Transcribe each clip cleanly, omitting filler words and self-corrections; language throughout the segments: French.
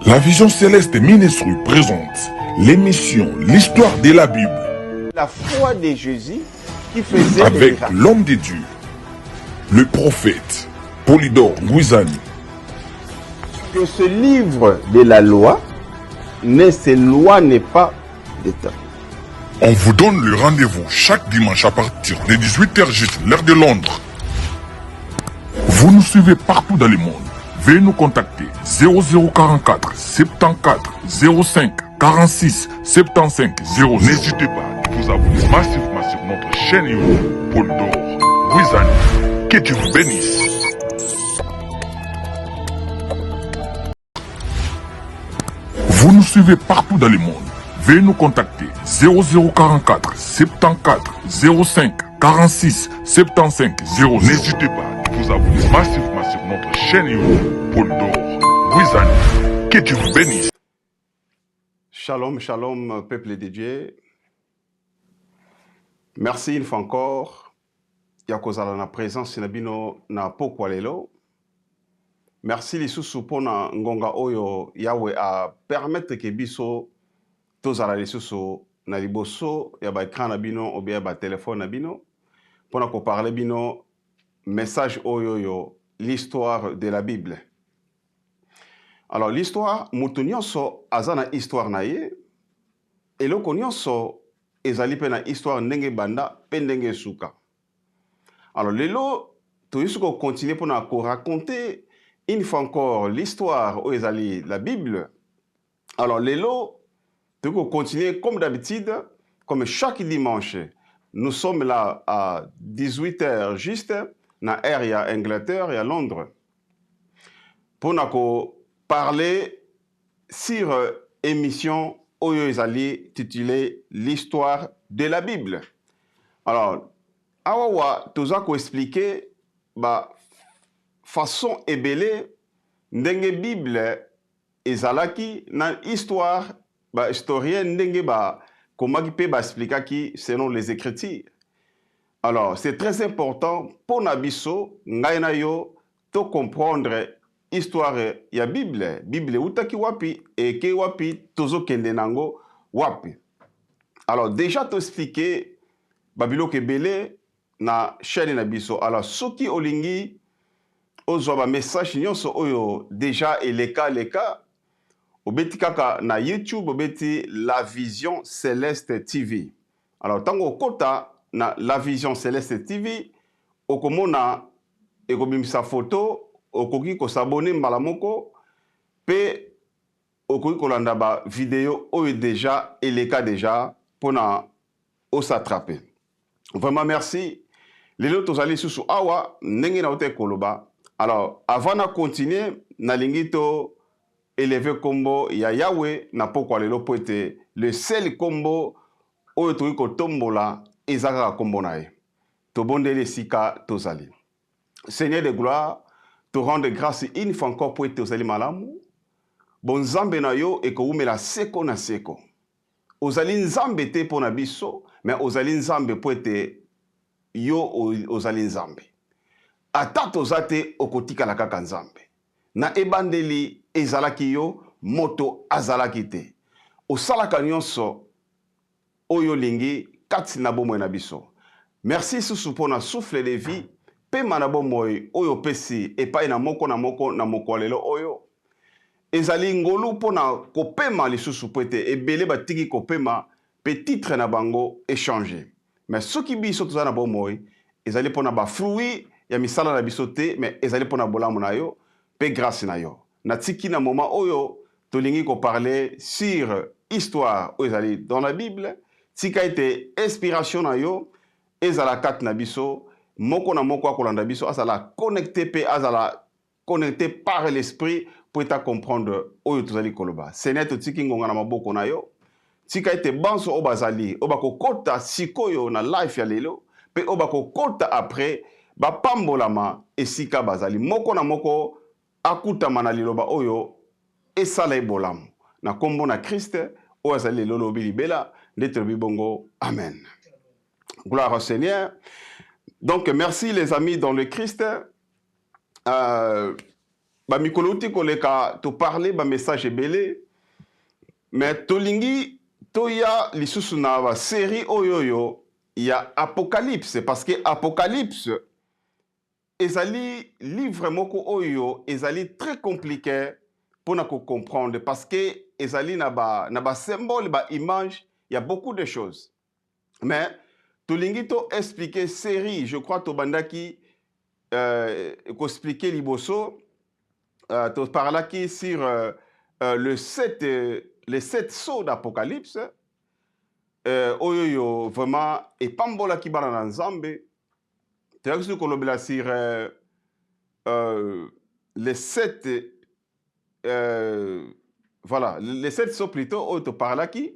La Vision Céleste Ministry présente l'émission L'Histoire de la Bible. La foi de Jésus qui faisait avec l'homme de Dieu, le prophète Polydore Ngouizani. Que ce livre de la loi ne s'éloigne pas de temps. On vous donne le rendez-vous chaque dimanche à partir de 18h juste, l'heure de Londres. Vous nous suivez partout dans le monde. Veuillez nous contacter 0044 74 05 46 75 0. N'hésitez pas à vous abonner massivement sur notre chaîne YouTube Polydore Ngouizani. Que Dieu vous bénisse. Vous nous suivez partout dans le monde. Veuillez nous contacter 0044 74 05 46 75 0. N'hésitez pas à vous abonner massivement sur notre chaîne YouTube Polydore Ngouizani. Que Dieu vous bénisse. Shalom, shalom, peuple de Dieu. Merci une fois encore. Yakozala na présence na bino na pokwa lelo. Merci lisusu pona ngonga oyo Yahweh a permettre que biso tozala lisusu na liboso ya ba écran na bino ou bien ba téléphone na bino pona ko parler bino message oyo yo l'histoire de la Bible. Alors l'histoire mutu nyonso aza na histoire na ye eloko nyonso ezali pe na histoire ndenge banda pe ndenge suka. Alors lelo toyusu ko continuer pona ko raconter une fois encore l'histoire où ezali la Bible. Alors lelo tu peux continuer comme d'habitude, comme chaque dimanche. Nous sommes là à 18h juste, na air ya Angleterre et à Londres. Pour nous parler sur émission Oyo Ezali titulée L'histoire de la Bible. Alors, awawa toza ko expliquer ba façon ebele ndenge Bible ezalaki na histoire ba historien ndenge ba komaki pe ba explikaki selon les écritures. Alors, c'est très important pour nabiso ngai na yo to comprendre histoire ya Bible. Bible utaki wapi et ke wapi tozo kende nango wapi. Alors, déjà to expliquer babilo kebele na chaîne na biso. Alors, soki olingi ozwa ba message nyonso oyo déjà eleka obeti kaka na YouTube obeti La Vision Céleste TV. Alors tango okota na La Vision Céleste TV okomona ekobimisa photo okoki ko s'abonner mbala moko pe okoki kolanda ba vidéo oyo déjà eleka déjà pona osattraper. Vraiment merci. Lelo tozali susu awa ndenge na ote koloba. Alors avant de continuer na lingito élevé combo ya Yahweh na pokwa lelo poete le seul combo oyo toyi ko tombola ezaka combo na ye. To bondele sika tozali. Seigneur de gloire, te rendre grâce une fois encore poete tozali malamu. Bon nzambe na yo eko umela seko na seko. Ozali nzambe te pona biso, mais ozali nzambe poete yo ozali nzambe. Ata tozate okotika la kaka nzambe. Na ebandeli ezalaki yo moto azalaki te. Osalaka nyonso oyo lingi kati na bomoi na biso. Merci susu pona souffle de vie pe na bomoi oyo pesi epai na moko na moko lelo oyo. Ezali ngolu pona kopema lisusu pete ebele batiki kopema pe titre na bango échanger. Mais soki biso toza na bomoi ezali pona ba fruit ya misala na biso te mais ezali pona bolamu na yo pe grâce na yo. Na tiki na moment oyo tolingi ko parler sur histoire oyo ezali dans la Bible, tika ete inspiration na yo ezala kat na biso moko na moko akolanda biso azala connecté pe azala connecté par l'esprit pour ta comprendre oyo tozali koloba. Seigneur tiki ngonga na maboko na yo. Tika ete banso obazali obako kota sikoyo na life ya lelo pe obako kota après ba pambolama esika bazali moko na moko akutama na liloba oyo esala ebolamu na kombo na Christ oyo azali lelo bilibela ndete bibongo amen. Gloire au Seigneur. Donc merci les amis dans le Christ. ba mikolo uti koleka to parler ba message ebele mais tolingi toya lisusu na ba série oyoyo ya Apocalypse parce que Apocalypse ezali livre moko oyo ezali très compliqué pour na comprendre parce que ezali na ba symbole ba image il y a beaucoup de choses mais tolingi to expliquer série je crois to bandaki ko expliquer liboso to parlaki sur les 7 sceaux d'Apocalypse oyo vraiment epambolaki bana na nzambe toyaki kolobela sur les 7 voilà les 7 sceaux plutôt oyo toparlaki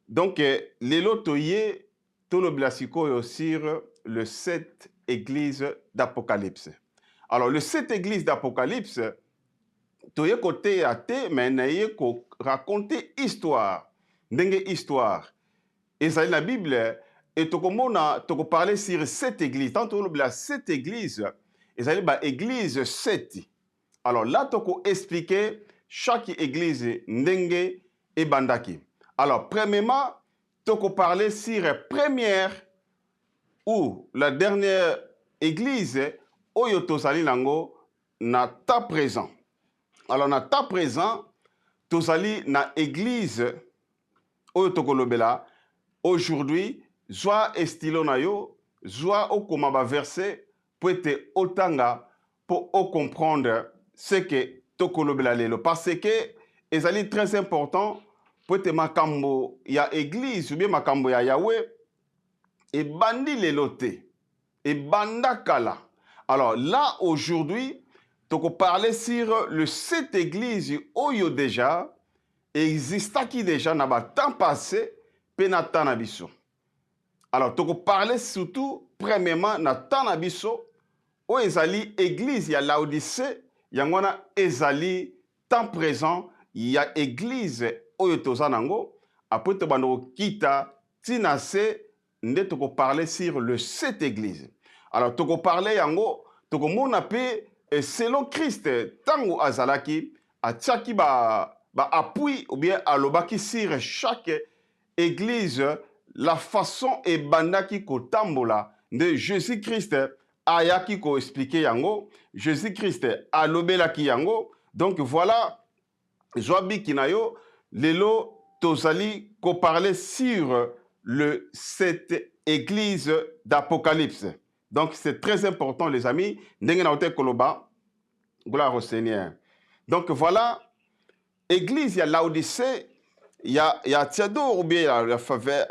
donc lelo toye tolobela sikoyo sur le 7 églises d'Apocalypse. Alors le 7 églises d'Apocalypse toye côté à te mais naye ko raconter histoire ndenge histoire ezali la Bible et tokomona toko parler sur 7 églises tant tolobela 7 églises ezali ba église 7. Alors là toko expliquer chaque église ndenge et bandaki. Alors premièrement toko parler sur première ou la dernière église oyo tozali nango na ta présent. Alors na ta présent tozali na église oyo tokolobela aujourd'hui zwa estilo na yo zwa okoma ba verset pour être otanga pour comprendre ce que tokolobela lelo parce que ezali très important pour être makambo ya église ou bien makambo ya Yahweh et bandi lelote et bandakala. Alors là aujourd'hui toko parler sur le 7 églises oyo déjà existaki déjà na ba temps passé pe na temps na biso. Alors toko parler surtout premièrement na temps na biso o ezali église ya Laodicée yangwana ezali temps présent ya église oyo toza nango après to bando kita tina se nde toko parler sur le 7 églises. Alors toko parler yango toko mona pe selon Christ tango azalaki atiaki ba appui ou bien alobaki sur chaque église la façon et bandaki ko tambola de Jésus-Christ ayaki ko expliquer yango Jésus-Christ alobelaki yango donc voilà joabi kinayo lelo tozali ko parler sur le 7 église d'Apocalypse. Donc c'est très important les amis ndenge na ote koloba gloire au Seigneur. Donc voilà église ya Laodicée ya Théodore ou bien la faveur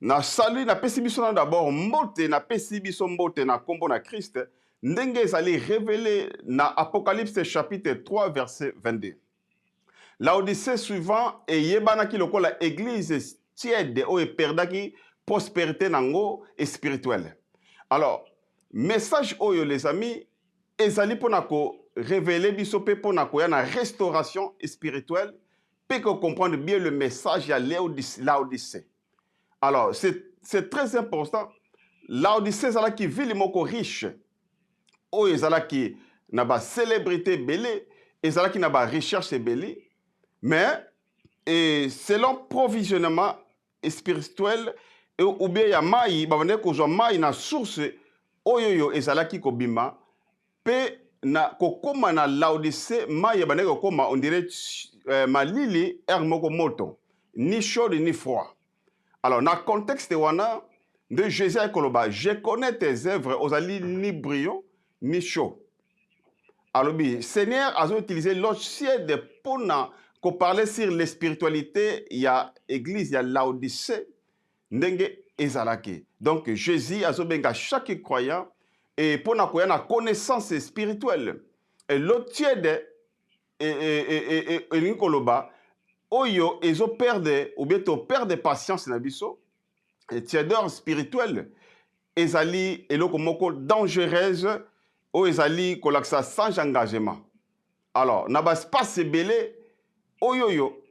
na salut na pesi biso d'abord mbote na pesi biso mbote na kombo na Christ ndenge ezali révélé na Apocalypse chapitre 3 verset 22. Laodicée suivant et yebanaki lokola église tiède o perdaki prospérité nango et spirituelle. Alors message oyo les amis ezali pona ko révéler biso pe pona ko ya na restauration spirituelle pe ko comprendre bien le message ya Laodicée. Alors c'est très important. Laodicée zala ki ville moko riche o ezala ki na ba célébrité belé ezala ki na ba recherche belé mais et selon provisionnement spirituel ou bien ya mai ba vane ko zo mai na source oyoyo ezalaki kobima pe na kokoma na Laodicée mai ya baneko koma on dirait malili moko moto ni chaud ni froid. Alors na contexte wana de Jésus koloba je connais tes œuvres ozali ni brillant ni chaud. Alors bi Seigneur a utilisé l'ociel de pona ko parler sur la spiritualité ya église ya Laodicée ndenge ezalaki. Donc Jésus azobenga chaque croyant et pour na koya na connaissance spirituelle. Et l'autre tiède et nikoloba oyo ezo perdre ou bien to perdre patience na biso et tièdeur spirituel ezali eloko moko dangereuse o ezali kolaksa sans engagement. Alors na ba espace belé oyoyo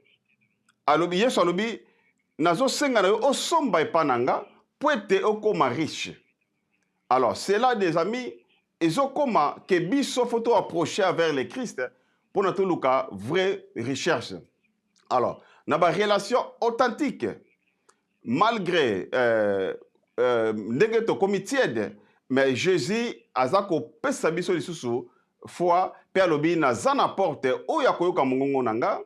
alobi yeso alobi nazo senga na yo osomba epananga pour être okoma riche. Alors c'est là des amis ezokoma ke biso faut approcher vers le Christ pour notre luka vraie recherche. Alors, na ba relation authentique malgré ndenge tokomi tiède, mais Jésus aza kopesa biso lisusu foi pe alobi naza na porte oyo akoyoka mongongo na nga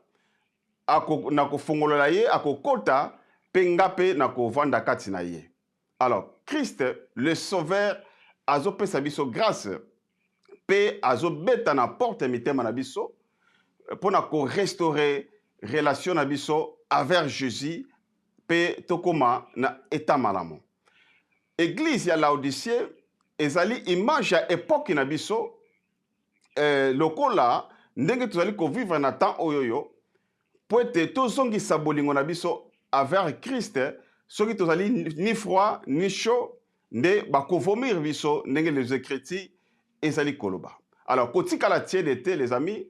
na kofungolola ye akokota pe nga pe na kovanda kati na ye. Alors, Christ, le sauveur, azopesa biso grâce pe azobeta na porte mitema na biso pour na ko restaurer relation na biso avec Jésus pe tokoma na état malamu. Église ya Laodicée ezali image ya époque na biso lokola ndenge tozali kovivre na temps oyoyo po ete tozongisa bolingo na biso avec Christ soki tozali ni froid ni chaud nde bakovomir biso ndenge les écritures ezali koloba. Alors kotikala tiédete les amis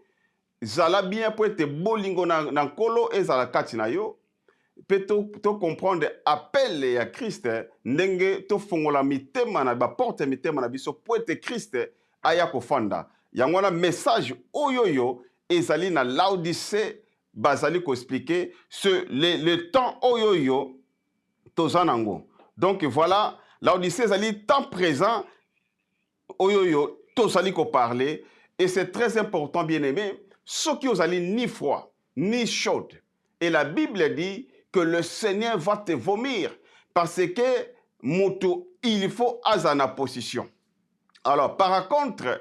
zala bien po ete bolingo na nkolo ezala kati na yo pe to comprendre appel ya Christ ndenge to fongola mitema na ba porte mitema na biso po ete Christ aya kofanda. Yango wana message oyoyo ezali na Laodicée bazali ko expliquer le temps oyoyo tozanango. Donc voilà, Laodicée ezali temps présent oyoyo tozali ko parler et c'est très important bien aimé, ceux qui ozali ni froid ni chaud. Et la Bible dit que le Seigneur va te vomir parce que moto il faut azana position. Alors par contre,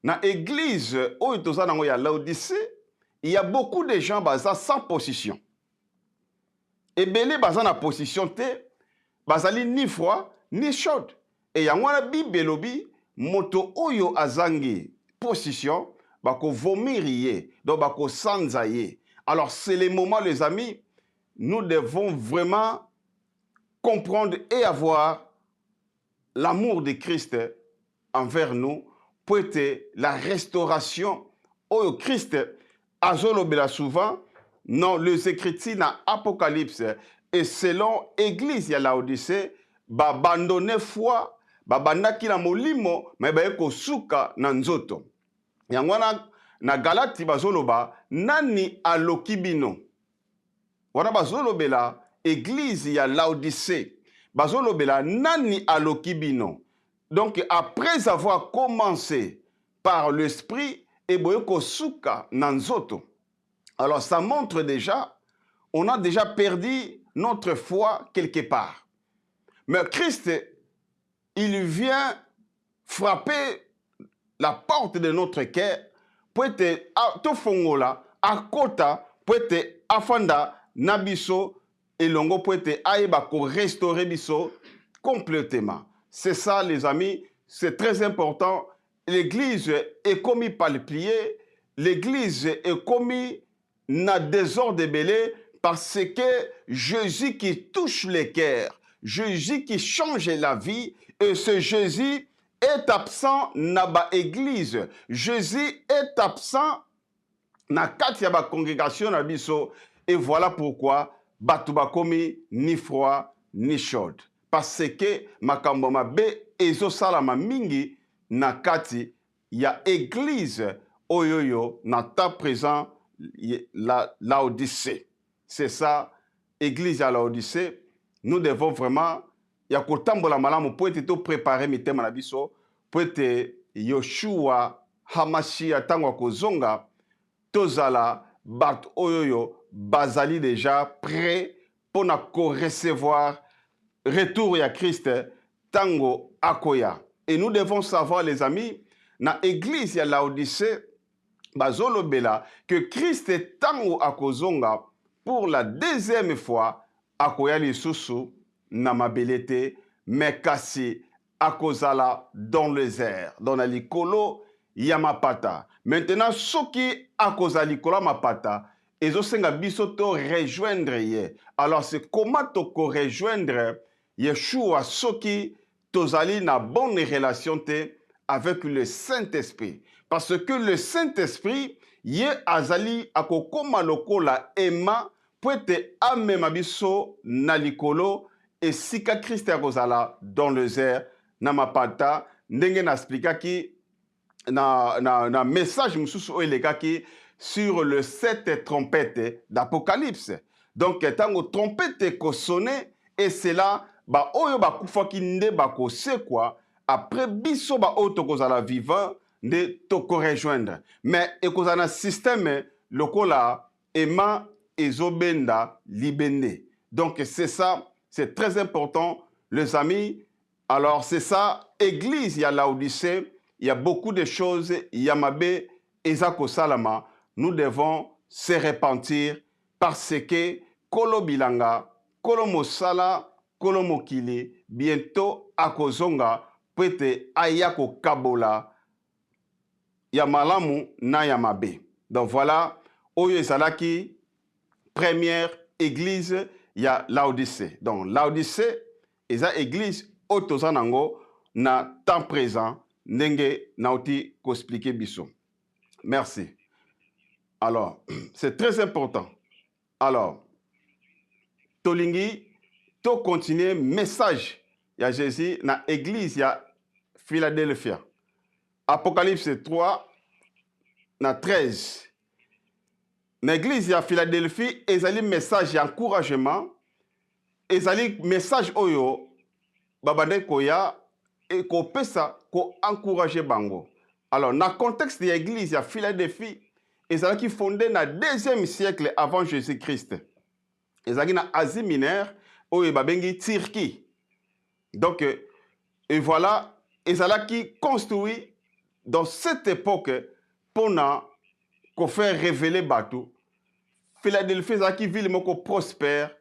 dans l'église où il y a Laodicée, il y a beaucoup de gens baza sans position. Et belé baza na position te, bazali ni froid ni chaud. Et y a la Bible lobi moto oyo azangi position bako vomir yé, donc bako sanza yé. Alors c'est le moment les amis, nous devons vraiment comprendre et avoir l'amour de Christ envers nous pour être la restauration au Christ azolobela souvent dans les écritures dans Apocalypse et selon église ya Laodicée ba abandonner foi ba bandaki na molimo mais ba ekosuka na nzoto yango na Galati bazoloba nani aloki bino wana bazolobela église ya Laodicée bazolobela nani aloki bino. Donc après avoir commencé par l'esprit et boyoko suka nanzoto. Alors ça montre déjà on a déjà perdu notre foi quelque part. Mais Christ il vient frapper la porte de notre cœur pour être tofongola akota pour être afanda nabiso et longo pour être aeba ko restaurer biso complètement. C'est ça les amis, c'est très important. L'église est commis par le plié, l'église est commis na désordre belé parce que Jésus qui touche les cœurs, Jésus qui change la vie et ce Jésus est absent na ba église. Jésus est absent na kati ya ba congrégation na biso et voilà pourquoi batu bakomi ni froid ni chaud. Parce que makambo mabe ezosalama mingi na kati ya église oyoyo na ta présent la Laodicée. C'est ça, église à Laodicée. Nous devons vraiment ya kotambola malamu po ete to préparer mitema na biso po ete Yoshua Hamashia tango kozonga tozala bat oyoyo bazali déjà prêt pour na ko recevoir retour ya Christ tango akoya. Et nous devons savoir les amis na église ya Laodicée bazolobela que Christ tango akozonga pour la deuxième fois akoya lisusu na mabelete mekasi akozala dans les airs dans la likolo ya mapata. Maintenant soki akoza likolo mapata ezosenga biso to rejoindre ye. Alors c'est comment to ko rejoindre Yeshua soki tozali na bonne relation te avec le Saint-Esprit. Parce que le Saint-Esprit ye azali akokoma lokola ema po ete amema biso na likolo et sika Christ akozala dans les airs na mapata ndenge na explikaki na message mususu oyo elekaki sur le 7 trompette d'Apocalypse. Donc tango trompette ko sonné et c'est là ba oyo bakufaki nde bakosekwa après biso ba oyo tokozala vivant nde toko rejoindre. Mais ekozala système lokola ema ezobenda libende. Donc c'est ça, c'est très important les amis. Alors c'est ça, église il y a Laodicée, il y a beaucoup de choses, il y a Mabé, Ezako Salama, nous devons se repentir parce que Kolo Bilanga, Kolo Mosala, Kolo Mokili, bientôt Akozonga, Pete Ayako Kabola, Yamalamu na Yamabe. Donc voilà, Oyo Ezalaki, première église, il y a Laodicée. Donc Laodicée, eza église Otozanango, na temps présent, Nenge Nauti ko expliquer biso. Merci. Alors, c'est très important. Alors, Tolingi, to continuer message. Il y a Jésus, na église, il y a Philadelphia. Apocalypse 3, na 13. Na église, il y a Philadelphie, ezali message encouragement, ezali message oyo, babande koya, et ko pesa, ko encourager bango. Alors, dans le contexte de l'église à Philadelphie, ils ont fondé dans le 2e siècle avant Jésus-Christ. Ils ont dans Asie mineure, où ils ont Turquie. Donc, et voilà, ils ont construit dans cette époque pour faire révéler Batou. Philadelphie, ils ont une ville prospère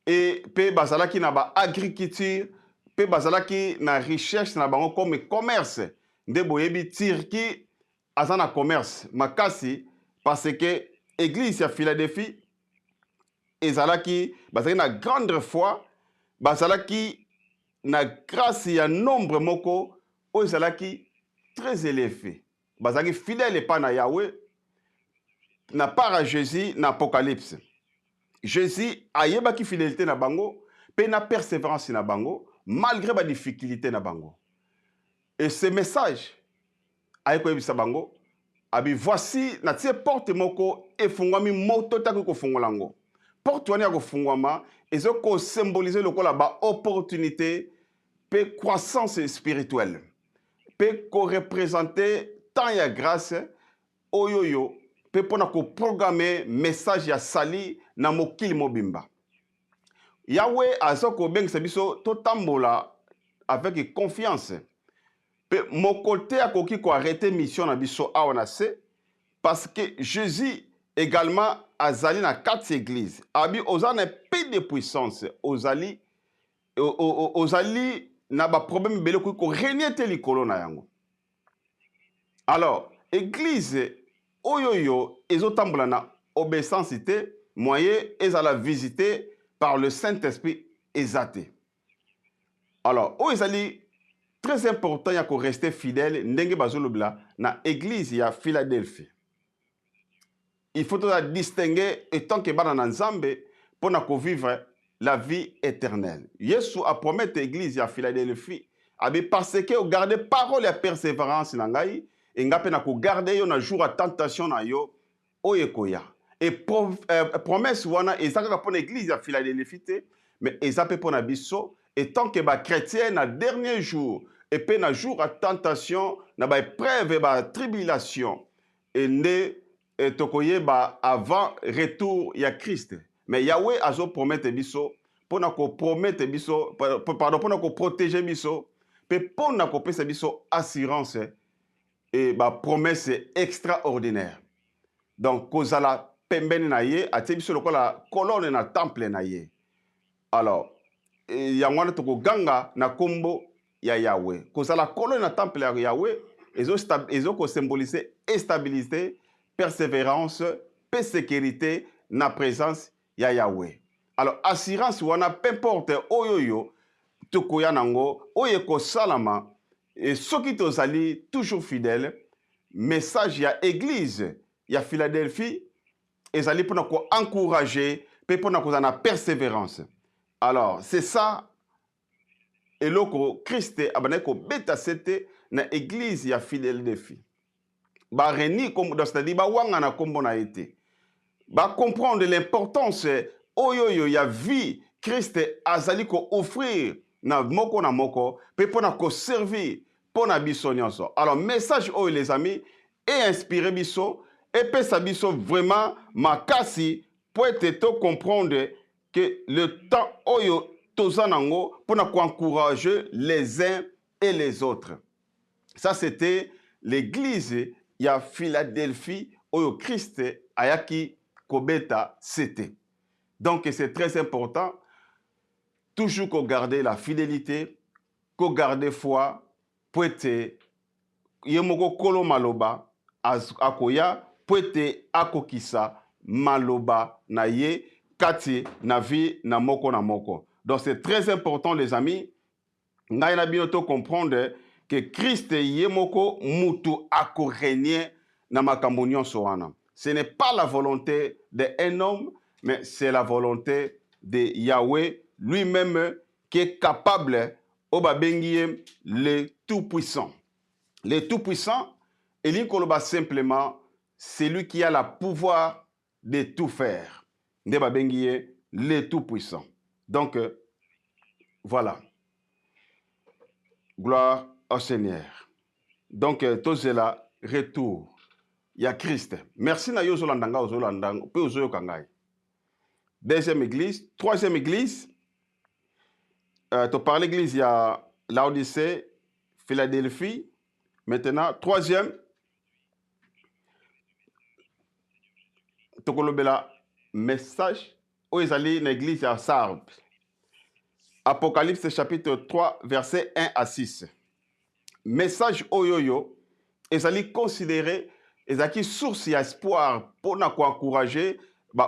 et puis ils ont une agriculture, puis ils ont une recherche comme commerce. Nde boyebi Turquie azana commerce makasi parce que église ya Philadelphie ezalaki bazali na grande foi bazalaki na grâce ya nombre moko o ezalaki très élevé bazalaki fidèle pa na Yahweh na part à Jésus na Apocalypse. Jésus ayebaki fidélité na bango pe na persévérance na bango malgré ba difficulté na bango. Et ce message, voici, na tie porte moko e fungwami moto tako ko fungolango. Porte wani ko fungwama ezo ko symboliser lokola ba opportunité pe croissance spirituelle. Pe ko représenter tant ya grâce oyoyo pe pona ko programmer message ya sali na mokili mobimba. Yahweh azoko bengisa biso to tambola avec confiance. Mon côté a koki ko arrêter mission na biso awanase parce que Jésus également azali na 4 églises. Abi ozana peu de puissance, ozali na ba problème bele ko régner te likolo na yango. Alors, église oyoyo ezotambola na obéissance te moyen ezala visité par le Saint-Esprit ezate. Alors, ezali très important, il y a qu'on rester fidèle, ndenge bazolobla na église ya Philadelphie. Il faut distinguer étant que bana nzambe pour na vivre la vie éternelle. Yesu a promis l'église ya Philadelphie, abi parce que garder parole et persévérance na ngai, et ngape na ko garder yo na jour à tentation na yo oyekoya. Et promesse wana ezaka pour l'église ya Philadelphie, mais ezape pour na biso et tant que ba chrétien na dernier jour et puis na jour à tentation na ba épreuve ba tribulation et ne tokoye ba avant retour ya Christ. Mais Yahweh azo promettre biso pour na ko promettre biso pardon pour na ko protéger biso pe pour na ko pesa biso assurance et ba promesse extraordinaire. Donc kozala pembeni na ye atie biso lokola colonne na temple na ye. Alors yangwana toko ganga na kombo ya Yahweh. Kozala colonne na temple ya Yahweh ezo ko symboliser stabilité, persévérance, paix, sécurité na présence ya Yahweh. Alors assurance wana peu importe oyoyo tokoya nango oyeko salama et soki tozali toujours fidèle message ya église ya Philadelphie ezali pona ko encourager pe pona ko na persévérance. Alors c'est ça eloko Christ abaneko beta sete na église ya Philadelphie. Ba reni comme c'est-à-dire ba wanga na kombo na été. Ba comprendre l'importance oyoyo ya vie Christ azali ko offrir na moko pe pona ko servir pona biso nyonso. Alors message oyo les amis est inspiré biso et pesa biso vraiment makasi pour être comprendre que le temps oyo tozanango pona ko encourager les uns et les autres. Ça c'était l'église ya Philadelphie oyo Christ ayaki kobeta c'était. Donc c'est très important toujours qu'on garder la fidélité, qu'on garder foi pour être yemoko kolo maloba akoya pour être akokisa maloba na ye kati na vie na moko. Donc c'est très important les amis. Ngai na binoto comprendre que Christ yemoko mutu akorégner na makambo nyonso wana. Ce n'est pas la volonté d'un homme, mais c'est la volonté de Yahweh lui-même qui est capable, le Tout-Puissant. Le Tout-Puissant, il koloba simplement, c'est lui qui a le pouvoir de tout faire. Le Tout-Puissant. Donc, voilà. Gloire au Seigneur. Donc, tout cela, retour. Il y a Christ. Merci na yo zolandanga ozolandanga pe ozoyo kangai. Deuxième église, troisième église. Tu parles l'église, il y a Laodicée, Philadelphie. Maintenant, troisième, Tokolobela message. Où ils allaient dans l'église à Sardes. Apocalypse chapitre 3, verset 1 à 6. Message oyoyo, ils allaient considérer, ils allaient source d'espoir pour nous encourager,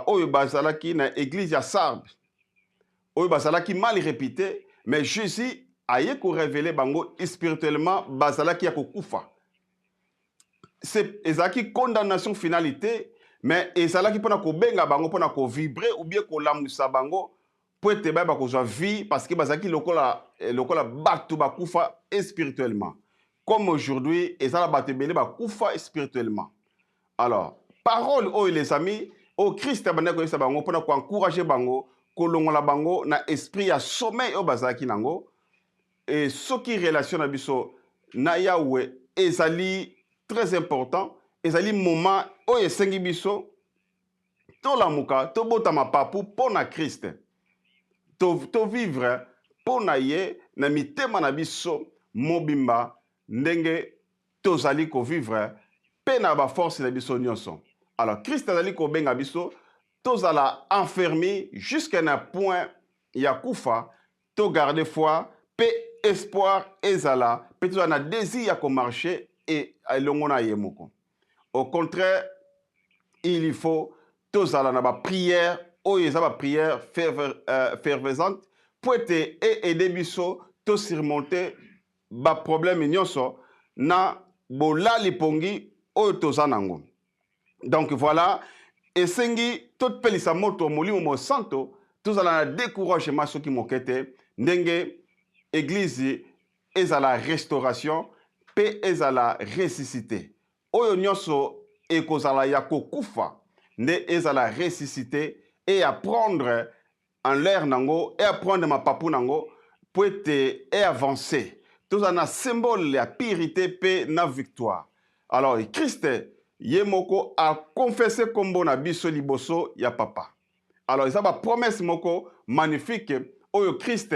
oyo bazalaki na l'église à Sardes. Oyo bazalaki mal répété. Mais Jésus a révélé bango spirituellement bazalaki ya kokufa. C'est ezaki condamnation finalité, mais ezalaki pona ko benga bango pona ko vibrer ou bien ko lamusa bango pour être ba ko vie parce que bazalaki lokola batu bakufa spirituellement. Comme aujourd'hui, ezala batu belé bakufa spirituellement. Alors, parole oh les amis, au Christ banako yesa bango pona ko encourager bango kolongola bango na esprit ya sommeil o bazaki nango et ce qui relation na biso na Yahweh ezali très important ezali moment o esengi biso to lamuka to botama papu pona Christ to vivre pona ye na mitema na biso mobimba ndenge tozali ko vivre pe na ba force na biso nyonso. Alors Christ azali ko benga biso tous à la enfermer jusqu'à un point yakufa to garder foi paix espoir ezala peut tous na désir à marcher et longona yemoko. Au contraire il faut tous à la na prière o yeza prière fervescente pour aider biso to surmonter ba problème nyonso na bola lipongi o tozanango. Donc voilà. Et sengi tout pelisa moto molimo mo santo tous ala découragement ceux qui mokete ndenge église ezala restauration pe ezala ressuscité oyo nyonso ekozala ya kokufa nde ezala ressuscité et apprendre en l'air nango et apprendre ma papu nango pour être et avancer tous ana symbole la purité pe na victoire. Alors Christ Yemoko a confessé kombo na biso liboso ya papa. Alors, ça va promesse moko magnifique oyo Christ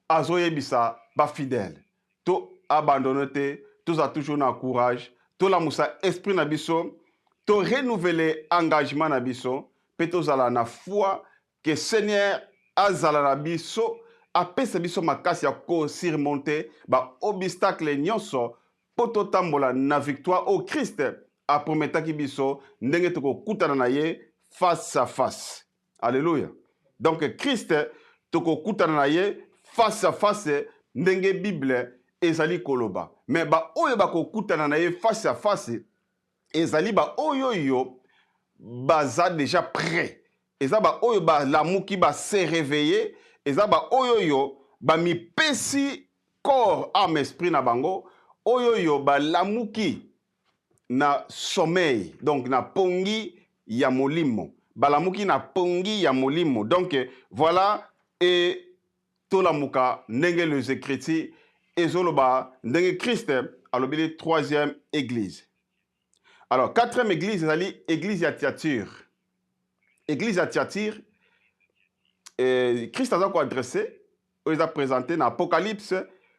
azoyebisa ba fidèle. To abandonner te, to a toujours na courage, to la musa esprit na biso, to renouveler engagement na biso, pe to zala na foi que Seigneur azala na biso, apesa biso makasi ya ko surmonter ba obstacle nyonso poto tambola na victoire au Christ. A prometaki biso ndenge toko kutana na ye face à face. Alléluia. Donc Christ toko kutana na ye face à face ndenge Bible ezali koloba. Mais ba oyo ba ko kutana na ye face à face ezali ba oyo yo baza déjà prêt. Eza ba oyo ba lamuki ba se réveiller, eza ba oyo yo ba mi pesi corps âme esprit na bango oyo balamuki na sommeil, donc na pongi ya molimo. Balamuki na pongi ya molimo. Donc voilà, et tolamuka ndenge les écritures ezoloba ndenge Christ alobeli troisième église. Alors quatrième église ezali église ya Thyatire. Église ya Thyatire, Christ a adressé, il a présenté dans Apocalypse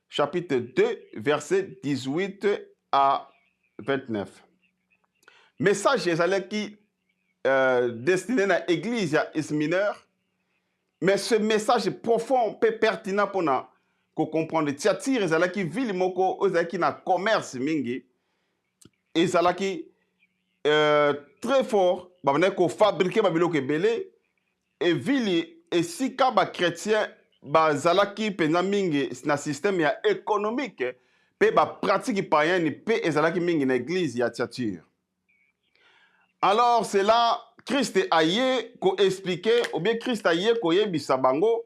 chapitre 2 verset 18 à 29. Message ezali qui destiné à l'église à Ismineur, mais ce message profond peu pertinent pour nous comprendre. Thyatire ezali qui ville moko ezali qui na commerce mingi ezali qui très fort babane ko fabriquer babiloko ebele et ville et sika ba chrétien bazalaki penza mingi na système ya économique pe ba pratique païenne pe ezalaki mingi na église ya Thyatire. Alors c'est là Christ a yé ko expliquer ou bien Christ a yé ko yebisa bango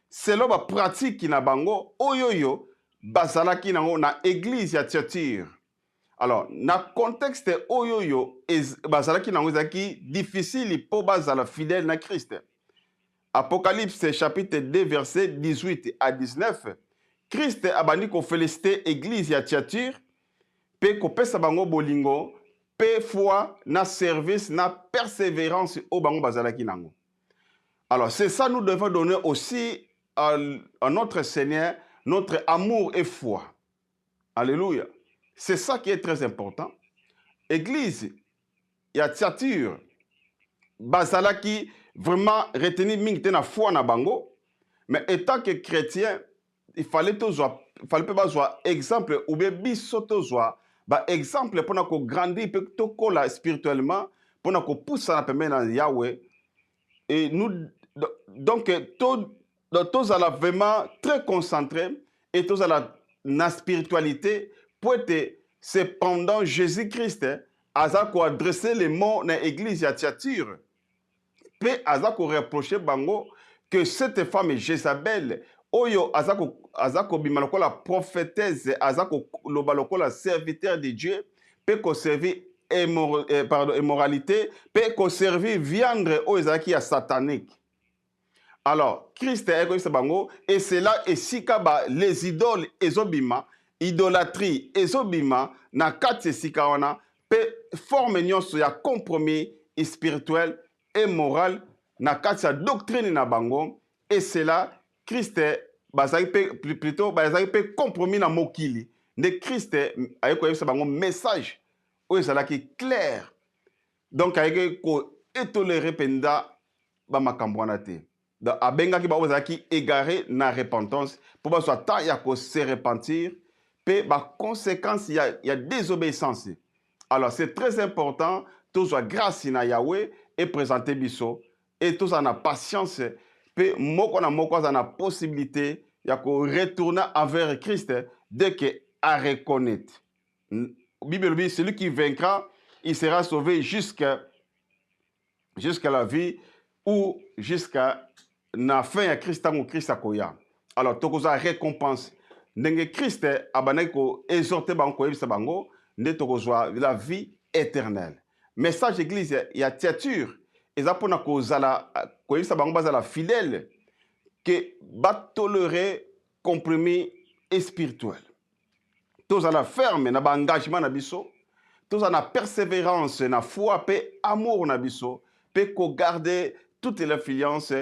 selon ba pratique na bango oyoyo bazalaki nango na église ya Thyatire. Alors na contexte oyoyo bazalaki nango ezalaki difficile po bazala fidèle na Christ. Apocalypse chapitre 2 verset 18 à 19, Christ a bani ko féliciter église ya Thyatire pe ko pesa bango bolingo pe foi na service na persévérance au bango bazalaki nango. Alors c'est ça nous devons donner aussi à notre Seigneur, notre amour et foi. Alléluia. C'est ça qui est très important. Église ya Thyatire bazalaki vraiment retenir mingte na foi na bango, mais étant que chrétien, il fallait pas avoir exemple ou bien biso tozwa ba exemple pour qu'on grandir peut tokola spirituellement pour qu'on pousse na pembe na Yahweh et nous donc tous à la vraiment très concentré et tous à la spiritualité pour être cependant Jésus-Christ a adressé les mots dans l'église à Thyatire. Pe azako reprocher bango que cette femme Jézabel oyo azako bimaloko la prophétesse azako lobaloko la serviteur de Dieu pe ko servir immoralité pe ko servir viande oyo ezaki ya satanique. Alors Christ a dit bango et cela et sika ba les idoles ezobima idolâtrie ezobima na kati sika wana pe forme nyonso ya compromis spirituel et moral na kati sa doctrine na bango et cela Christ plutôt bazaki pe compromis na mokili de Christ ayeko yebisa bango message oyo ezalaki clair donc ayeke ko étolérer penda ba makambo wana te donc abengaki bango bazalaki égaré na repentance pour bazwa temps ya ko se repentir pe ba conséquence ya désobéissance. Alors c'est très important tozwa grâce na Yahweh et présenter biso et tous en a patience pe moko na moko en a possibilité ya ko retourner envers Christ dès que a reconnaître. Bible dit celui qui vaincra il sera sauvé jusqu'à la vie ou jusqu'à la fin ya Christ tango Christ akoya. Alors tokoza récompense ndenge Christ abanaki ko exhorter bango ko yebisa bango nde tokozwa la vie éternelle. Message église ya Thyatire eza pona kozala koyebisa bango bazala fidèle que ba tolérer compromis spirituel. Tozala ferme na ba engagement na biso, tozala persévérance na foi pe amour na biso, pe ko garder toute l'influence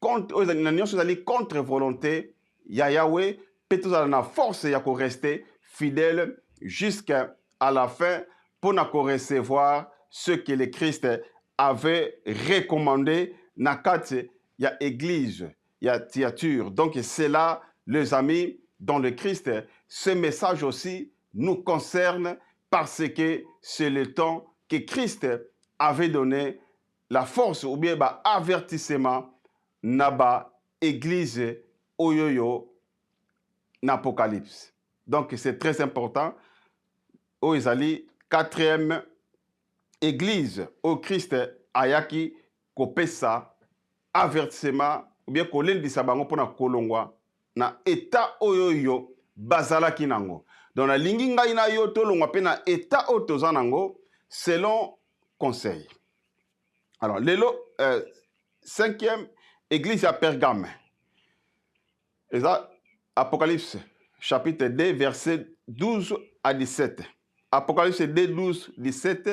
contre volonté ya Yahweh, pe tozala na force ya ko rester fidèle jusqu'à la fin pour na ko recevoir ce que le Christ avait recommandé na kati ya église ya Thyatire. Donc c'est là les amis dans le Christ, ce message aussi nous concerne parce que c'est le temps que Christ avait donné la force ou bien ba avertissement na ba église oyoyo na Apocalypse. Donc c'est très important. Oizali quatrième église au Christ ayaki kopesa avertissement ou bien kolendisa bango pona kolongwa na état oyoyo bazalaki nango. Donc na lingi ngai na yo tolongwa pe na état oyo toza nango selon conseil. Alors lelo 5e église à Pergame. Et ça, Apocalypse chapitre 2 verset 12 à 17. Apocalypse 2 12 17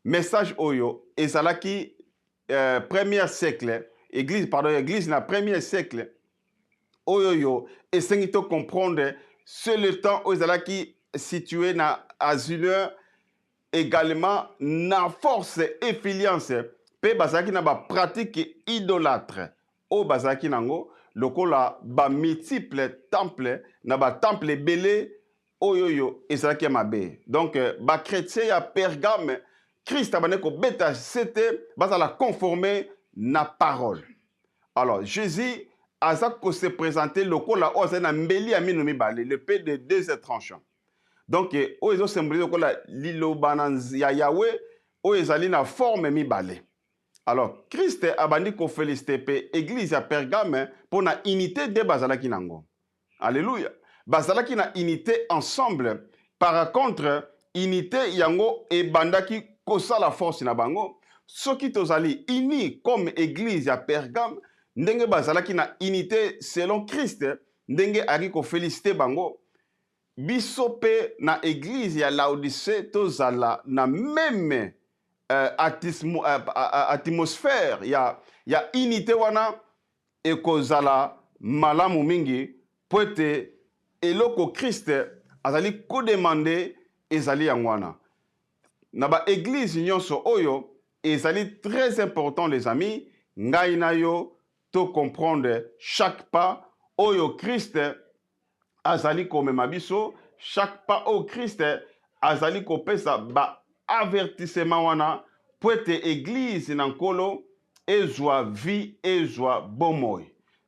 message oyo ezalaki premier siècle église na premier siècle oyo esengi to comprendre c'est le temps où ezalaki situé na azuleur également na force influence pe bazalaki na ba pratique idolâtre o bazalaki nango lokola ba multiple temple na ba temple belé oyo ezalaki mabe. Donc ba chrétien ya Pergame Christ abane ko beta c'était bazala conformer na parole. Alors Jésus Azak ko se présenter lokola ozana mbeli amino mibale le paix de deux tranchants. Donc oyo symboliser lokola liloba ya Yahweh oyo ezali na forme mibale. Alors Christ abandi ko féliciter pe église ya Pergame pour na unité de bazalaki nango. Alléluia. Bazalaki na unité ensemble. Par contre unité yango ebandaki kosa la force na bango. Soki tozali uni comme église ya Pergame ndenge bazalaki na unité selon Christ ndenge aki ko féliciter bango. Biso pe na église ya Laodicée tozala na même atmosphère ya unité wana ekozala malamu mingi poete eloko Christ azali ko demander ezali yangwana na ba église nyonso oyo ezali très important les amis ngai na yo to comprendre chaque pas oyo Christ azali ko mema biso chaque pas oyo Christ azali ko pesa ba avertissement wana poete église na nkolo ezwa vie ezwa bomoi.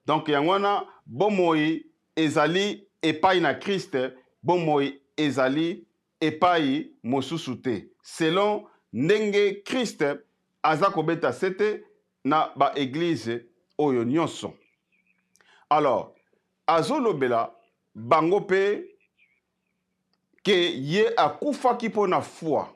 Donc yangwana bomoi ezali epai na Christ bomoi ezali epai mosusu te selon ndenge Christ aza kobeta sete na ba église oyo nyonso. Alors azolobela bango pe ke ye akufaki pona foi.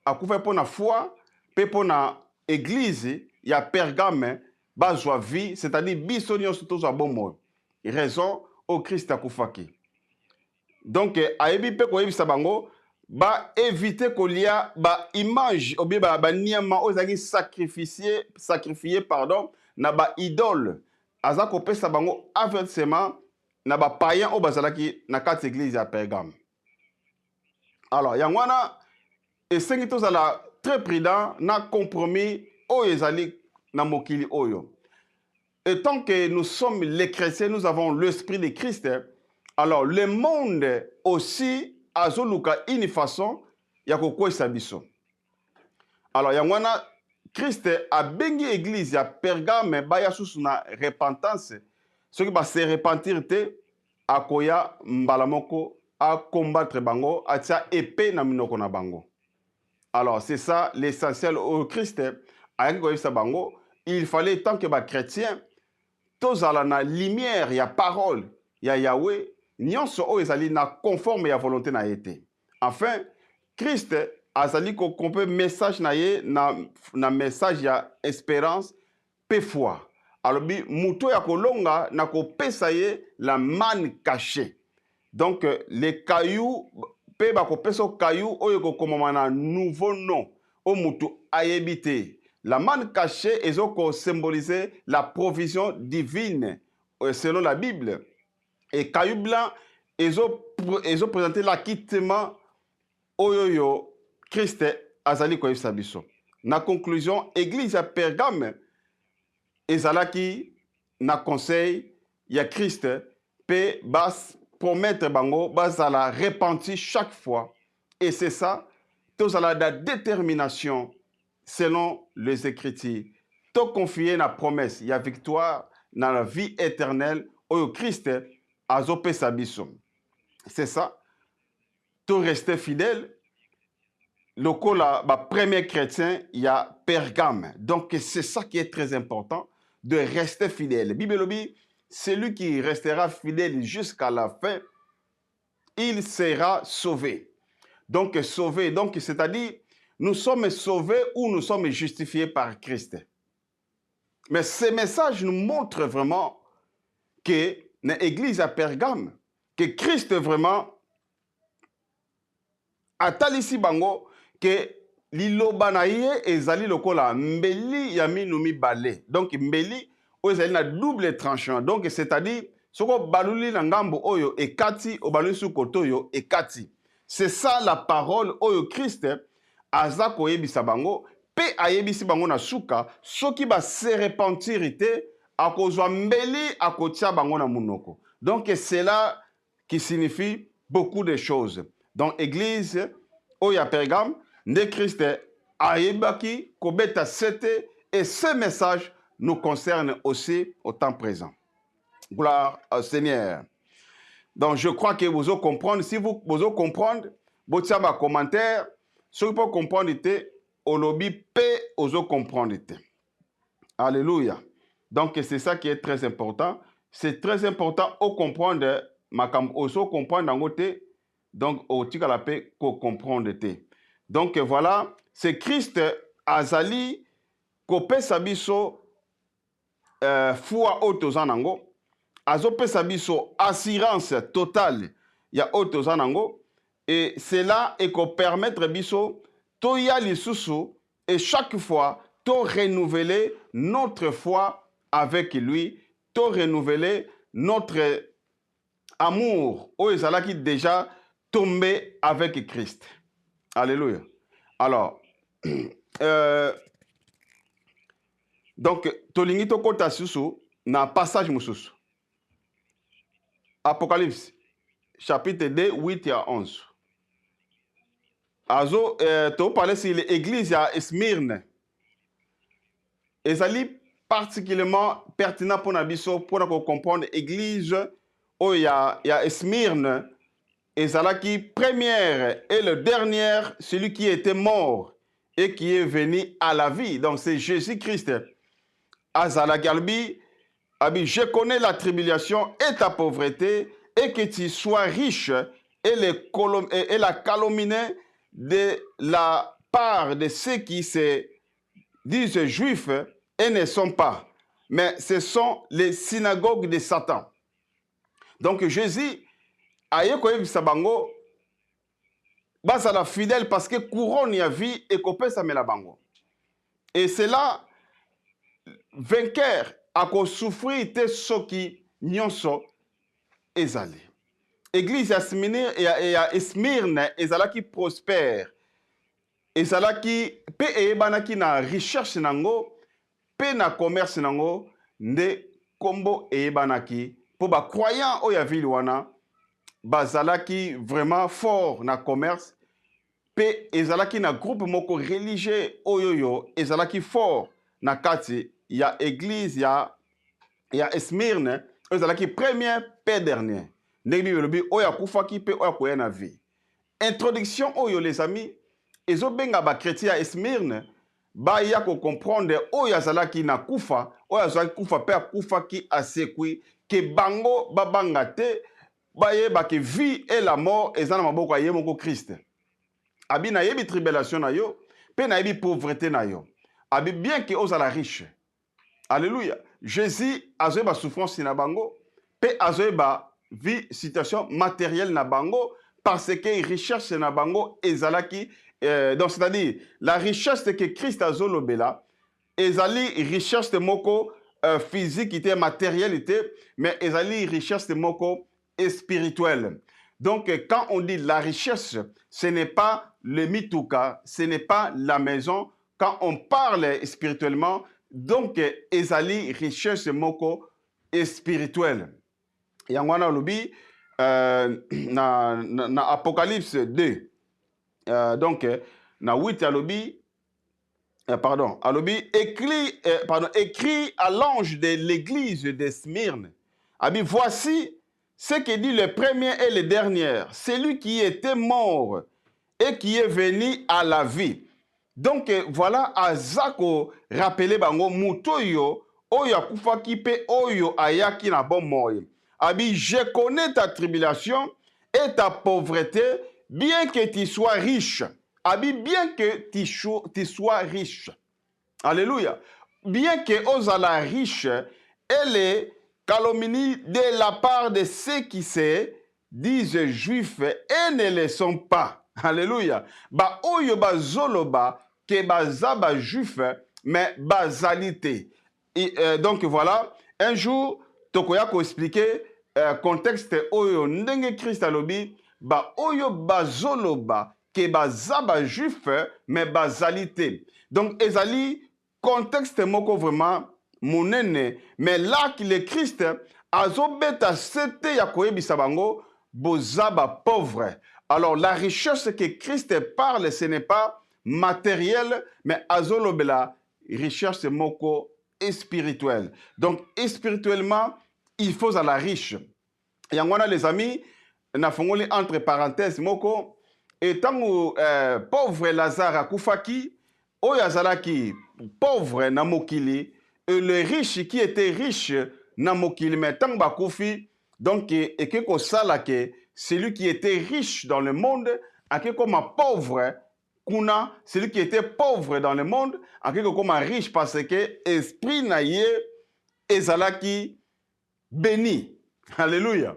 Akufa pona foi pe pona église ya Pergame bazwa vie, c'est-à-dire biso nyonso tozwa bomoi. Raison au Christ akufaki. Donc ayebi pe koyebisa bango ba éviter kolia ba image ou bien ba niama ozaki sacrifier pardon na ba idole. Aza kopesa bango avertissement na ba païen o bazalaki na kati église ya Pergame. Alors yangwana esengi tozala très prudent na compromis oyo ezali na mokili oyo. Et tant que nous sommes les chrétiens, nous avons l'esprit de Christ. Alors le monde aussi azoluka une façon ya kokwesa biso. Alors yangwana Christ a bengi église ya Pergame baya susu na repentance. Ceux qui va se repentir te akoya mbala moko a combattre bango atia épée na minoko na bango. Alors c'est ça l'essentiel au Christ a koyesa bango. Il fallait tant que ba chrétien tozala na lumière ya parole ya Yahweh nyonso o ezali na conforme ya volonté na été. Enfin Christ azali ko kompe message na ye na message ya espérance pe foi. Alors bi muto ya kolonga na ko pesa ye la manne cachée. Donc les cailloux pe ba ko pesa caillou oyo ko komama na nouveau nom o muto ayebite. La manne cachée est symboliser la provision divine selon la Bible. Et caillou blanc est présenté l'acquittement oyoyo Christ azali koyebisa biso. Na conclusion, église à Pergame ezalaki na conseil ya Christ pe bas promettre bango bazala repenti chaque fois. Et c'est ça, tozala da détermination selon les Écritures. To confier na promesse ya victoire na la vie éternelle oyo Christ azopesa biso. C'est ça. To rester fidèle. Lokola ba premier chrétien ya Pergame. Donc c'est ça qui est très important, de rester fidèle. Bible lobi, celui qui restera fidèle jusqu'à la fin, il sera sauvé. Donc, sauvé, donc c'est-à-dire, nous sommes sauvés ou nous sommes justifiés par Christ. Mais ce message nous montre vraiment que l'église à Pergame, que Christ vraiment a talisi bango, que liloba na ye ezali lokola mbeli ya minumi balé. Donc mbeli oyo ezali na double tranchant. Donc c'est-à-dire soko baluli na ngambo oyo ekati obaluli su koto oyo ekati. C'est ça la parole oyo Christ aza koyebisa bango pe ayebisi bango na suka soki ba se repentir te akozwa mbeli akotia bango na munoko. Donc c'est là qui signifie beaucoup de choses. Donc église oyo ya Pergame nde Christ ayebaki kobeta sete et ce message nous concerne aussi au temps présent. Gloire au Seigneur. Donc je crois que vous allez comprendre. Si vous allez comprendre, vous avez un commentaire. Si vous pouvez comprendre, au lobby P, vous allez comprendre. Alléluia. Donc c'est ça qui est très important. C'est très important au comprendre. Aussi comprendre dans côté. Donc au tika la paix qu'on comprendre. Donc voilà, c'est Christ azali kopé sabiso foi autozanango. Azopesa biso assurance totale ya autozanango et cela est qu'on permettre biso to ya lisusu et chaque fois to renouveler notre foi avec lui, to renouveler notre amour au ezalaki déjà tombé avec Christ. Alléluia. Alors donc tolingi to kota susu na passage mususu. Apocalypse, chapitre 2, 8 à 11. Azo, tu parles sur l'église à Smyrne. Ezali particulièrement pertinent pour nous pour comprendre l'église où il y a Smyrne. Ezala qui première et le dernier, celui qui était mort et qui est venu à la vie. Donc c'est Jésus-Christ. Azala Galbi. Abi, je connais la tribulation et ta pauvreté, et que tu sois riche et la calomnie de la part de ceux qui se disent juifs et ne sont pas. Mais ce sont les synagogues de Satan. Donc Jésus a eu sabango, basala fidèle parce que couronne ya vie et copé sa la bango. Et c'est là vainqueur ako souffrir te soki nyonso ezali. Église ya Smyrne ezalaki prospère. Ezalaki pe eyebanaki na recherche nango pe na commerce nango nde kombo eyebanaki po ba croyant oyo ya ville wana bazalaki vraiment fort na commerce pe ezalaki na groupe moko religieux oyo ezalaki fort na kati ya église ya Smyrne ezalaki premier pe dernier. Ndenge bibelobi oya kufaki pe oya koya na vie. Introduction oyo les amis ezobenga ba chrétien ya Smyrne ba ya ko comprendre oyo azalaki na kufa oyo azalaki kufa pe akufaki asekwi ke bango babanga te bayeba ke vie et la mort eza na maboko ya ye moko Christ. Abi na yebi tribulation na yo pe na yebi pauvreté na yo. Abi bien que ozala riche. Alléluia. Jésus a eu ba souffrance na bango, pe a eu ba vie situation matérielle na bango parce que richesse na bango ezalaki donc c'est-à-dire la richesse que Christ a zolobela ezali richesse moko physique était matérialité mais ezali richesse moko spirituelle. Donc quand on dit la richesse, ce n'est pas le mituka, ce n'est pas la maison. Quand on parle spirituellement, donc ezali richesse moko spirituelle. Yangwana lobi na Apocalypse 2. Donc na 8 alobi alobi écrit à l'ange de l'église de Smyrne. Abi voici ce que dit le premier et le dernier, celui qui était mort et qui est venu à la vie. Donc voilà azako rappeler bango mutoyo oyo akufaki pe oyo ayaki na bon moyo. Abi je connais ta tribulation et ta pauvreté, bien que tu sois riche. Abi, bien que tu sois riche. Alléluia. Bien que ozala riche, elle est calomnie de la part de ceux qui se disent juifs et ne le sont pas. Alléluia. Ba oyo bazoloba ke baza ba juif mais bazalité. Donc voilà, un jour tokoya ko expliquer contexte oyo ndenge Christ alobi ba oyo bazoloba ke baza ba juif mais bazalité. Donc ezali contexte moko vraiment monene, mais là que le Christ azobeta sete ya koyebisa bango boza ba pauvre. Alors la richesse que Christ parle, ce n'est pas matériel, mais azolobela richesse moko spirituelle. Donc spirituellement, il faut à la riche. Et en les amis, na fongoli entre parenthèses moko etango pauvre Lazare akufaki oyo azalaki pauvre na mokili et le riche qui était riche na mokili mais tango bakufi donc eke kosala ke celui qui était riche dans le monde ake comme pauvre kuna celui qui était pauvre dans le monde ake comme riche parce que esprit na ye ezalaki béni. Alléluia.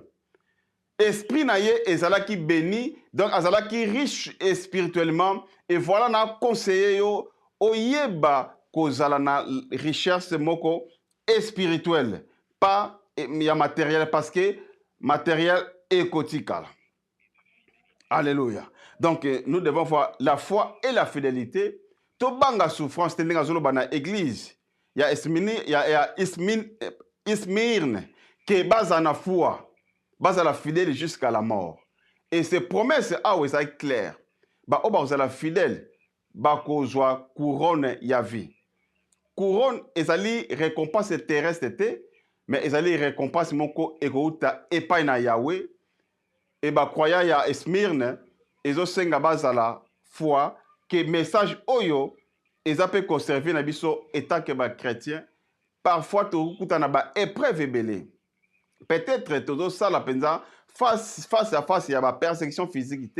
Esprit na ye ezalaki béni, donc azalaki riche spirituellement, et voilà na conseiller yo oyeba kozala na richesse moko spirituelle, pas ya matériel, parce que matériel écotical. Alléluia. Donc nous devons voir la foi et la fidélité. Tobanga souffrance tendenga zolo bana église. Ya Ismirne ke baza na foi. Baza la fidèle jusqu'à la mort. Et ces promesses, ah oui, ça est clair. Bah, oh, bah, la fidèle, bah, kozwa couronne ya vie. Couronne, ezali récompense terrestre, mais ezali récompense moko egouta epai na Yahweh. Et bah, croya ya Esmirne, ezo senga baza la foi, que message oyo, ezape conserver na biso état que ba chrétien, parfois, tu na ba épreuve ebele. Peut-être todo ça la penza face à face il y a ba persécution physique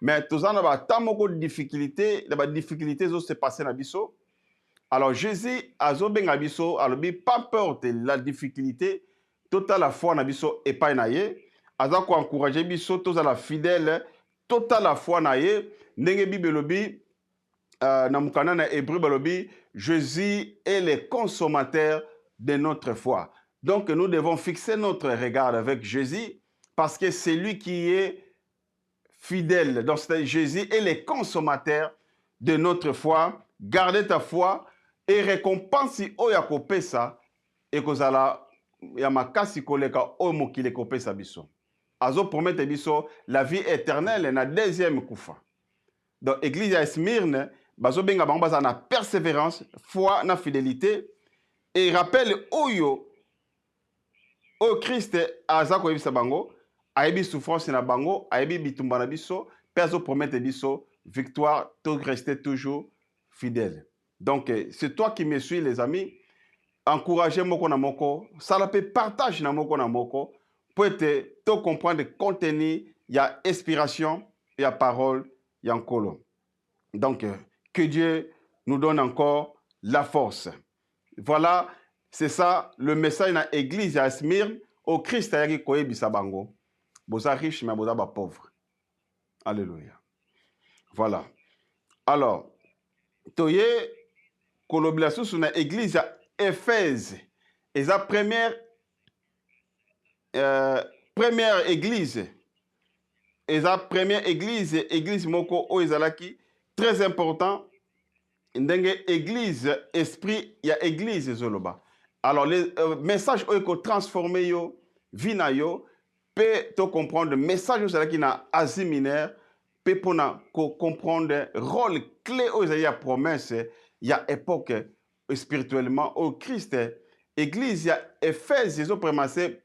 mais tout ça na ba tamoko difficulté la ba difficulté zo se passer na biso. Alors Jésus azo benga biso alobi pas peur de la difficulté total la foi na biso et pas na ye aza ko encourager biso tous à la fidèle total la foi na ye ndenge bible lobi na mukana na hébreu balobi Jésus est le consommateur de notre foi. Donc, nous devons fixer notre regard avec Jésus parce que c'est lui qui est fidèle. Donc, Jésus est le consommateur de notre foi. Gardez ta foi et récompense oya kopesa et kozala ya makasi koleka o mokile kopesa biso. Azo promettre biso la vie éternelle na deuxième kufa. Donc, église ya Smyrne, bazo benga bango baza na persévérance, foi na fidélité et rappelle oyo au Christ aza koyebisa bango ayebi souffrance na bango ayebi bitumba na biso pe azo promettre biso victoire to rester toujours fidèle. Donc c'est toi qui me suis les amis, encouragez moko na moko, sala pe partage na moko pour te comprendre le contenu, il y a inspiration, il y a parole, il y a nkolo. Donc que Dieu nous donne encore la force. Voilà. C'est ça, le message dans l'église à Smyrne, au Christ a yaki koyebisa bango. Boza riche, mais boza ba pauvre. Alléluia. Voilà. Alors, toye, koloblasu sur l'église à Éphèse. Et sa première église. Et sa première église moko o ezalaki, très important. Ndenge église, esprit, il y a église zoloba. Alors, les messages ont transformé yo, vina yo, peut te comprendre le message qui na Asie mineure, peut pour comprendre le rôle clé où il y a promesse, il y a époque spirituellement au Christ. Église, il y a Éphèse, ils ont prometté,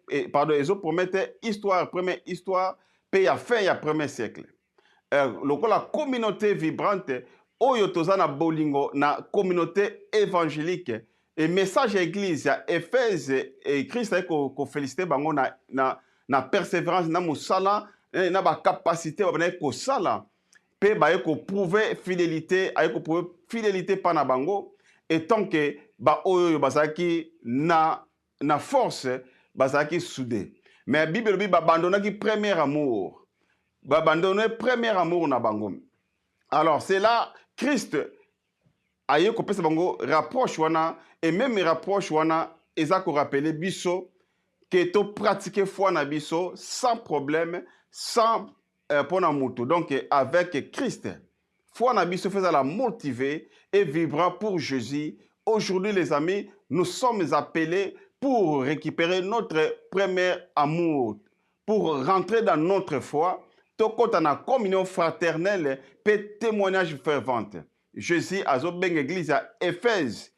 histoire, première histoire, puis il y a fin, il y a premier siècle. La communauté vibrante, oyo tozana bolingo na communauté évangélique. Et message église ya Éphèse et Christ ko féliciter bango na persévérance na musala na ba capacité ba na ko sala pe ba ko prouver fidélité ay ko prouver fidélité pa na bango et tant que ba oyo bazaki na force bazaki soudé mais bible bi ba abandonnaki premier amour ba abandonner premier amour na bango. Alors c'est là Christ aye ko pesa bango rapproche wana et même rapproche wana eza ko rappeler biso que to pratiquer foi na biso sans problème, sans pona mutu. Donc avec Christ, foi na biso faisait la motiver et vivra pour Jésus. Aujourd'hui les amis, nous sommes appelés pour récupérer notre premier amour, pour rentrer dans notre foi, tokota na communion fraternelle, pe témoignage fervent. Jésus a ben église à Éphèse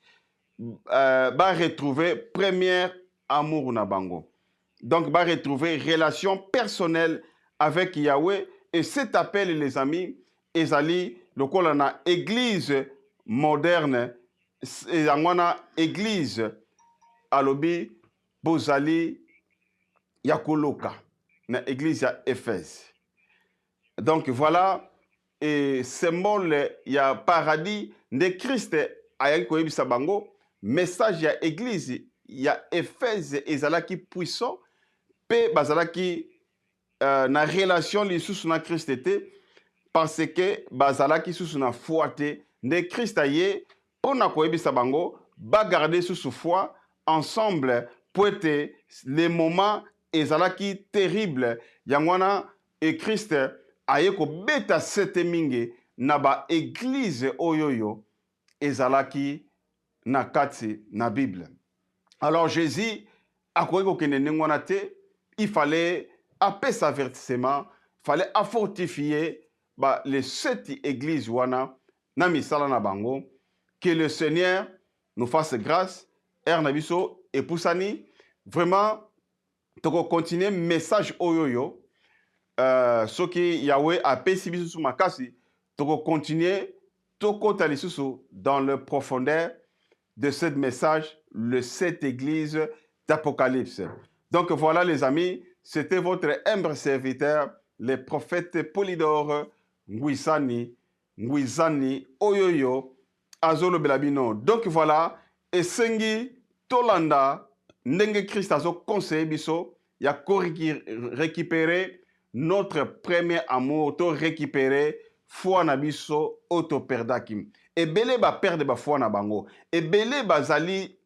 va retrouver première amour na bango. Donc, va retrouver relation personnelle avec Yahweh. Et cet appel, les amis, ezali, le col na église moderne, et en église alobi bozali yakoloka, na église à Éphèse. Donc, voilà, et symbole ya paradis de Christ ayaki koyebisa bango, message ya église ya Éphèse ezalaki puissant pe bazalaki na relation lisusu na Christ te parce que bazalaki susu na foi te nde Christ aye mpona koyebisa bango bagarde susu foi ensemble po ete le moment ezalaki terrible yango wana e Christ aye kobeta sete mingi na ba église oyoyo ezalaki na kati na Bible. Alors Jésus akoki kokende ndenge wana te, il fallait apesa avertissement, il fallait fortifier les 7 églises wana na misala na bango, que le Seigneur nous fasse grâce, na biso epusani vraiment toko continuer message oyoyo soki Yahweh apesi biso su makasi toko continuer tokota lisusu dans le profondeur de ce message, le 7 églises d'Apocalypse. Donc voilà les amis, c'était votre humble serviteur, le prophète Polydore Ngwisani Oyoyo Azolo Belabino. Donc voilà, esengi tolanda ndenge Christ azo conseiller biso ya ko récupérer notre premier amour, to récupérer foi na biso auto perdaki. Ebele ba perdre ba foi na bango. Ebele bazali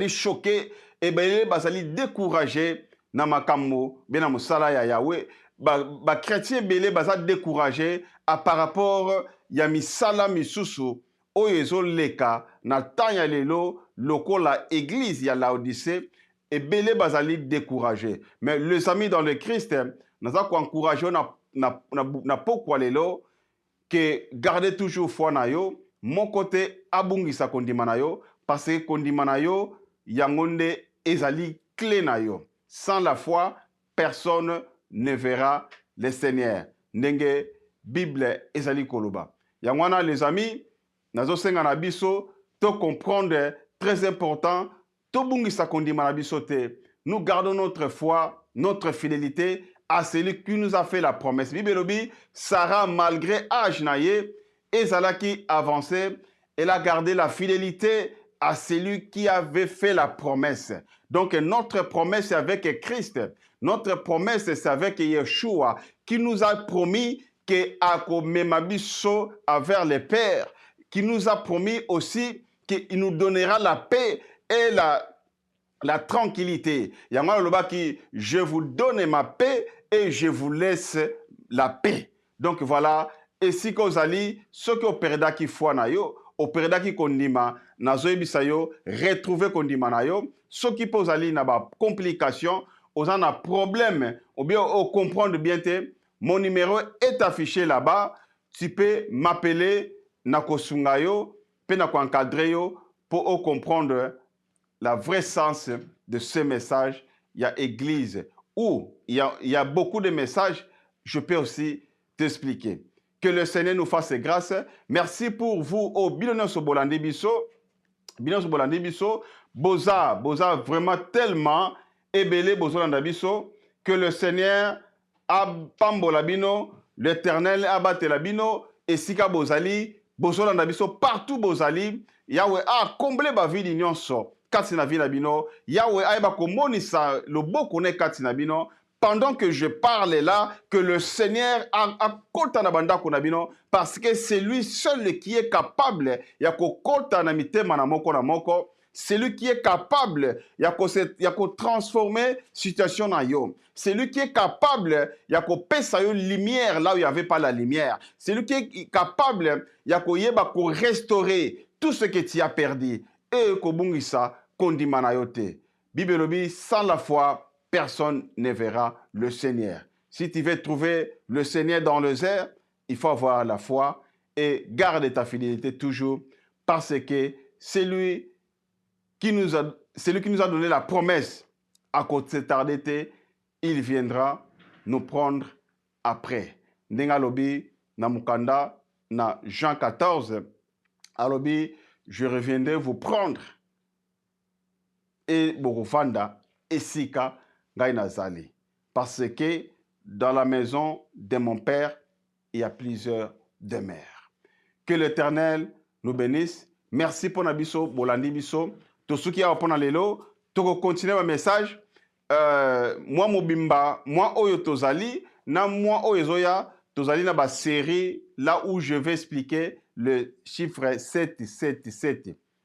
choqué, ebele bazali découragé na makambo bien na musala ya Yahweh. Ba chrétien ebele bazali découragé par rapport ya misala misusu oyo ezoleka na temps ya lelo lokola église ya Laodicée. Ebele bazali découragé. Mais les amis dans le Christ, nous avons encouragé na pokwa lelo que garder toujours foi na yo, mon côté abungisa kondima na yo, parce que kondima na yo yangonde ezali clé na yo. Sans la foi, personne ne verra le Seigneur. Ndenge Bible ezali koloba. Yangwana les amis, nazo senga na biso to comprendre très important, to bungisa kondima na biso te. Nous gardons notre foi, notre fidélité à celui qui nous a fait la promesse. Bibelobi, Sarah, malgré âge naïe, ezalaki avancé, elle a gardé la fidélité à celui qui avait fait la promesse. Donc notre promesse c'est avec Christ. Notre promesse c'est avec Yeshua qui nous a promis que akomemabiso vers le Père, qui nous a promis aussi qu'il nous donnera la paix et la tranquillité. Yangwa loba qui je vous donne ma paix et je vous laisse la paix. Donc voilà, et si kozali ce que operda ki foi na yo, operda ki kondima na zoebisa yo, retrouver kondima na yo, ce qui pozali na ba complication, ozan na problème, ou bien au comprendre bien te, mon numéro est affiché là-bas, tu peux m'appeler na kosunga yo, pe na ko encadrer yo pour comprendre la vraie sens de ce message. Il y a église où il y a beaucoup de messages, je peux aussi t'expliquer. Que le Seigneur nous fasse grâce. Merci pour vous au Bilonos Bolandi Biso. Bilonos Bolandi Biso. Boza vraiment tellement ébélé Bozolanda Biso que le Seigneur apambola bino, l'Éternel abatela bino, esika bozali, bozolanda biso partout bozali, Yahweh a comblé ba vie nyonso. Kati na vie na bino, Yahweh a eba komonisa loboko ne kati na bino. Pendant que je parle là, que le Seigneur a kota na bandako na bino, parce que c'est lui seul qui est capable, yako kota na mitema na moko, c'est lui qui est capable, yako transformer situation na yo. C'est lui qui est capable, yako pesa yo lumière là où il n'y avait pas la lumière. C'est lui qui est capable, yako yeba ko restaurer tout ce que tu as perdu. Et ko bungisa kondima na yote. Bibelobi, sans la foi, personne ne verra le Seigneur. Si tu veux trouver le Seigneur dans les airs, il faut avoir la foi et garder ta fidélité toujours parce que c'est lui qui nous a donné la promesse. À côté de tardité, il viendra nous prendre après. Ndenga lobi na mukanda na Jean 14, alobi, je reviendrai vous prendre. Et Bogofanda, Esika, Gainazali. Parce que dans la maison de mon père, il y a plusieurs demeures. Que l'Éternel nous bénisse. Merci pour Nabiso, Bolandi Biso. Tout ce qui a pour Lelo, tu continuer mon message. Moi, Mobimba, moi, Oyo Tozali, na moi, Oyezoya, Tozali, na ba série, là où je vais expliquer le chiffre 7.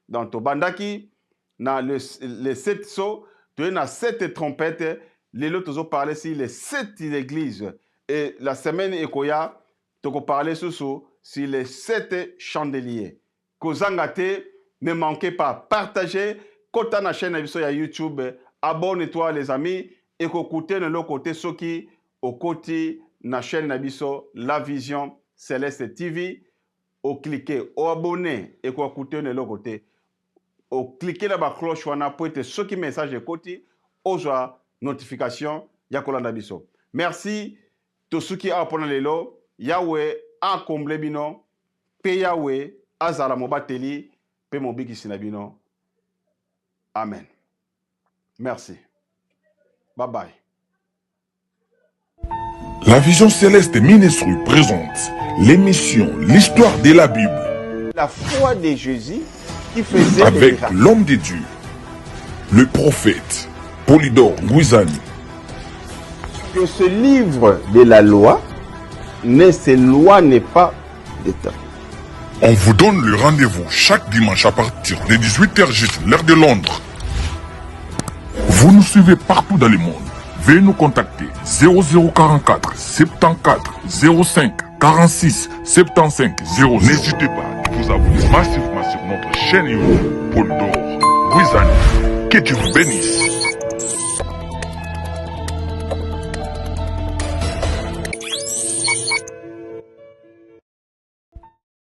Dans Tobandaki, na le 7 so, tu as 7 trompettes. Les autres ont parlé sur les 7 églises. Et la semaine Ekoya, tu as parlé sur les 7 chandeliers. Kozangate, ne manquez pas, partagez. Quand tu as la chaîne sur YouTube, abonne-toi les amis. Et écoutez de l'autre côté, ceux qui au côté de la chaîne Nabiso, La Vision Céleste TV, au cliquer, au abonner et écoutez de l'autre côté. Au cliquer dans la cloche pour être ceux qui message de côté, aux notification Yakolanda Biso. Merci tous ceux qui ont appris l'élo. Yahweh a comblé bino. Pe Yahweh azala mobateli. Pe mobiki sinabino. Amen. Merci. Bye bye. La Vision Céleste Ministry présente l'émission L'Histoire de la Bible. La foi de Jésus qui faisait avec l'homme de Dieu, le prophète Polydore Ngouizani. Que ce livre de la loi ne s'éloigne pas de toi. On vous donne le rendez-vous chaque dimanche à partir de 18h juste l'heure de Londres. Vous nous suivez partout dans le monde. Veuillez nous contacter 0044 74 05 46 75 00. N'hésitez pas à vous abonner massivement sur notre chaîne YouTube Polydore Ngouizani. Que Dieu vous bénisse.